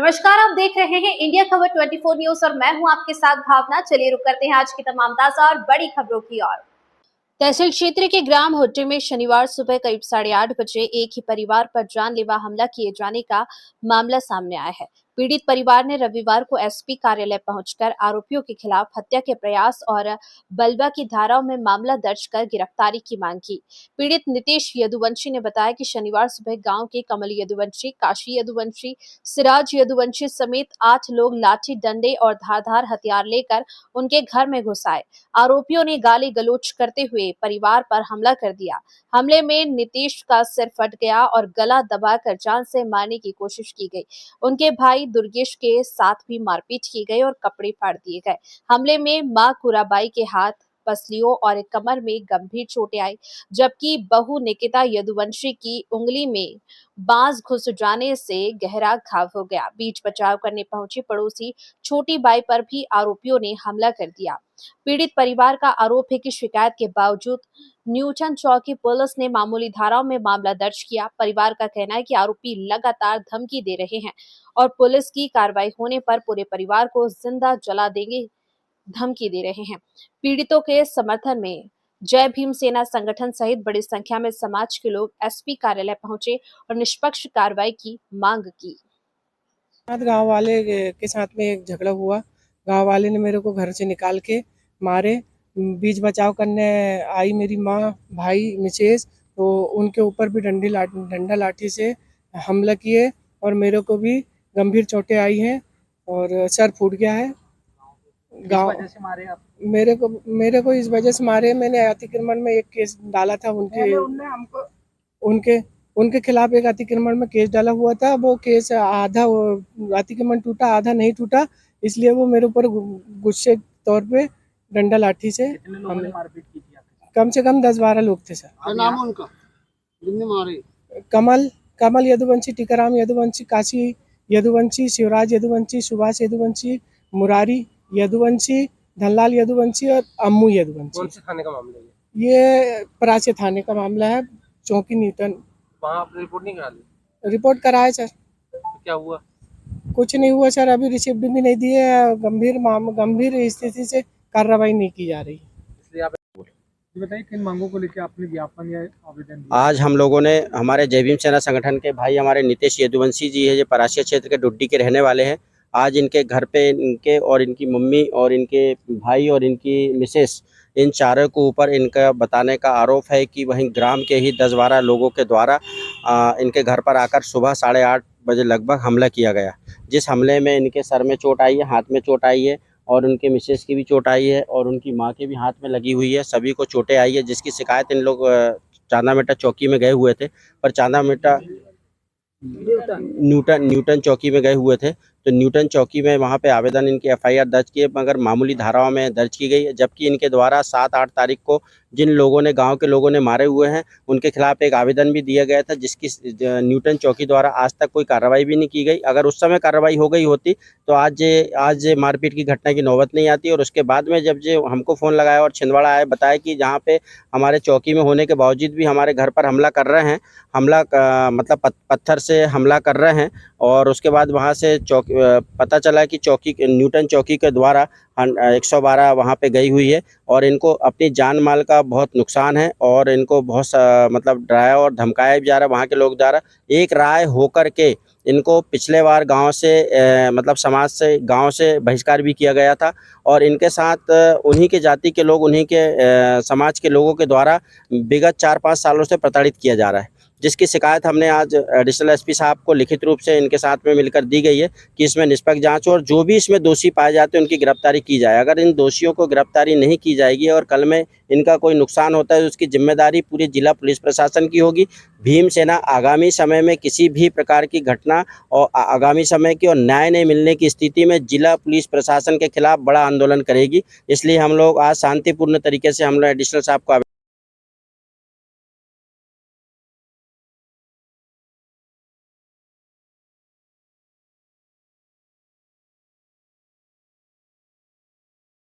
नमस्कार, आप देख रहे हैं इंडिया खबर 24 न्यूज और मैं हूं आपके साथ भावना। चलिए रुक करते हैं आज की तमाम ताजा और बड़ी खबरों की ओर। तहसील क्षेत्र के ग्राम होट्टे में शनिवार सुबह करीब 8:30 बजे एक ही परिवार पर जानलेवा हमला किए जाने का मामला सामने आया है। पीड़ित परिवार ने रविवार को एसपी कार्यालय पहुंचकर आरोपियों के खिलाफ हत्या के प्रयास और बलवा की धाराओं में मामला दर्ज कर गिरफ्तारी की मांग की। पीड़ित नितेश यदुवंशी ने बताया कि शनिवार सुबह गांव के कमल यदुवंशी, काशी यदुवंशी, सिराज यदुवंशी समेत 8 लोग लाठी डंडे और धारदार हथियार लेकर उनके घर में घुस आए। आरोपियों ने गाली गलौज करते हुए परिवार पर हमला कर दिया। हमले में नितेश का सिर फट गया और गला दबाकर जान से मारने की कोशिश की गई। उनके भाई दुर्गेश के साथ भी मारपीट की गई और कपड़े फाड़ दिए गए। हमले में मां कुराबाई के हाथ, पसलियों और कमर में गंभीर चोटें आई, जबकि बहू निकिता यदुवंशी की उंगली में बांस घुस जाने से गहरा घाव हो गया। बीच बचाव करने पहुंची पड़ोसी छोटी बाई पर भी आरोपियों ने हमला कर दिया। पीड़ित परिवार का आरोप है कि शिकायत के बावजूद न्यूटन चौकी पुलिस ने मामूली धाराओं में मामला दर्ज किया। परिवार का कहना है कि आरोपी लगातार धमकी दे रहे हैं और पुलिस की कार्रवाई होने पर पूरे परिवार को जिंदा जला देंगे धमकी दे रहे हैं। पीड़ितों के समर्थन में जय भीम सेना संगठन सहित बड़ी संख्या में समाज के लोग एसपी कार्यालय पहुंचे और निष्पक्ष कार्रवाई की मांग की। गांव वाले के साथ में एक झगड़ा हुआ। गांव वाले ने मेरे को घर से निकाल के मारे। बीच बचाव करने आई मेरी माँ, भाई, मिसेज, तो उनके ऊपर भी डंडा लाठी से हमला किए और मेरे को भी गंभीर चोटें आई हैं और सर फूट गया है। गांव से मारे आप? मेरे को इस वजह से मारे। मैंने अतिक्रमण में एक केस डाला था उनके खिलाफ एक अतिक्रमण में केस डाला हुआ था। वो केस आधा अतिक्रमण टूटा, आधा नहीं टूटा, इसलिए वो मेरे ऊपर गुस्से तौर पे डंडा लाठी से हमने मारपीट की थी? कम से कम 10-12 लोग थे सर। क्या नाम है उनका जिनने मारे? कमल यदुवंशी, टीकाराम यदुवंशी, काशी यदुवंशी, शिवराज यदुवंशी, सुभाष यदुवंशी, मुरारी यदुवंशी, धनलाल यदुवंशी और अम्मू यदुवंशी। कौन से थाने का मामला है? ये परासे थाने का मामला है, चौकी न्यूटन। वहाँ आपने रिपोर्ट नहीं करा ली? रिपोर्ट कराया सर। तो क्या हुआ? कुछ नहीं हुआ सर, अभी रिसिप्ट भी नहीं दिए। गंभीर स्थिति से कार्रवाई नहीं की जा रही। इसलिए आप बताइए किन मांगों को लेकर आपने ज्ञापन या आवेदन दिया? आज हम लोगों ने हमारे जय भीम सेना संगठन के भाई हमारे नितेश यदुवंशी जी है, जो परासिया क्षेत्र के डुड्डी के रहने वाले हैं। आज इनके घर पे इनके और इनकी मम्मी और इनके भाई और इनकी मिसेस, इन चारों के ऊपर इनका बताने का आरोप है कि वहीं ग्राम के ही 10-12 लोगों के द्वारा इनके घर पर आकर सुबह 8:30 बजे लगभग हमला किया गया। जिस हमले में इनके सर में चोट आई है, हाथ में चोट आई है और उनके मिसेस की भी चोट आई है और उनकी माँ के भी हाथ में लगी हुई है। सभी को चोटें आई है, जिसकी शिकायत इन लोग चांदामेटा चौकी में गए हुए थे। पर चांदामेटा न्यूटन चौकी में गए हुए थे, तो न्यूटन चौकी में वहाँ पे आवेदन इनकी एफआईआर दर्ज किए, मगर मामूली धाराओं में दर्ज की गई है। जबकि इनके द्वारा 7-8 तारीख को जिन लोगों ने, गांव के लोगों ने मारे हुए हैं, उनके खिलाफ एक आवेदन भी दिया गया था, जिसकी न्यूटन चौकी द्वारा आज तक कोई कार्रवाई भी नहीं की गई। अगर उस समय कार्रवाई हो गई होती तो आज मारपीट की घटना की नौबत नहीं आती। और उसके बाद में जब जो हमको फ़ोन लगाया और छिंदवाड़ा आए, बताया कि जहाँ पे हमारे चौकी में होने के बावजूद भी हमारे घर पर हमला कर रहे हैं, मतलब पत्थर से हमला कर रहे हैं। और उसके बाद वहाँ से पता चला कि न्यूटन चौकी के द्वारा 112 वहाँ पे गई हुई है और इनको अपनी जान माल का बहुत नुकसान है और इनको बहुत मतलब डराया और धमकाया भी जा रहा है वहाँ के लोग द्वारा। एक राय होकर के इनको पिछले बार गांव से मतलब समाज से, गांव से बहिष्कार भी किया गया था और इनके साथ उन्हीं के जाति के लोग, उन्हीं के समाज के लोगों के द्वारा विगत 4-5 सालों से प्रताड़ित किया जा रहा है, जिसकी शिकायत हमने आज एडिशनल एसपी साहब को लिखित रूप से इनके साथ में मिलकर दी गई है कि इसमें निष्पक्ष जांच हो और जो भी इसमें दोषी पाए जाते हैं उनकी गिरफ्तारी की जाए। अगर इन दोषियों को गिरफ्तारी नहीं की जाएगी और कल में इनका कोई नुकसान होता है तो उसकी जिम्मेदारी पूरी जिला पुलिस प्रशासन की होगी। भीम सेना आगामी समय में किसी भी प्रकार की घटना और आगामी समय की और न्याय नहीं मिलने की स्थिति में जिला पुलिस प्रशासन के खिलाफ बड़ा आंदोलन करेगी। इसलिए हम लोग आज शांतिपूर्ण तरीके से हम लोग एडिशनल साहब को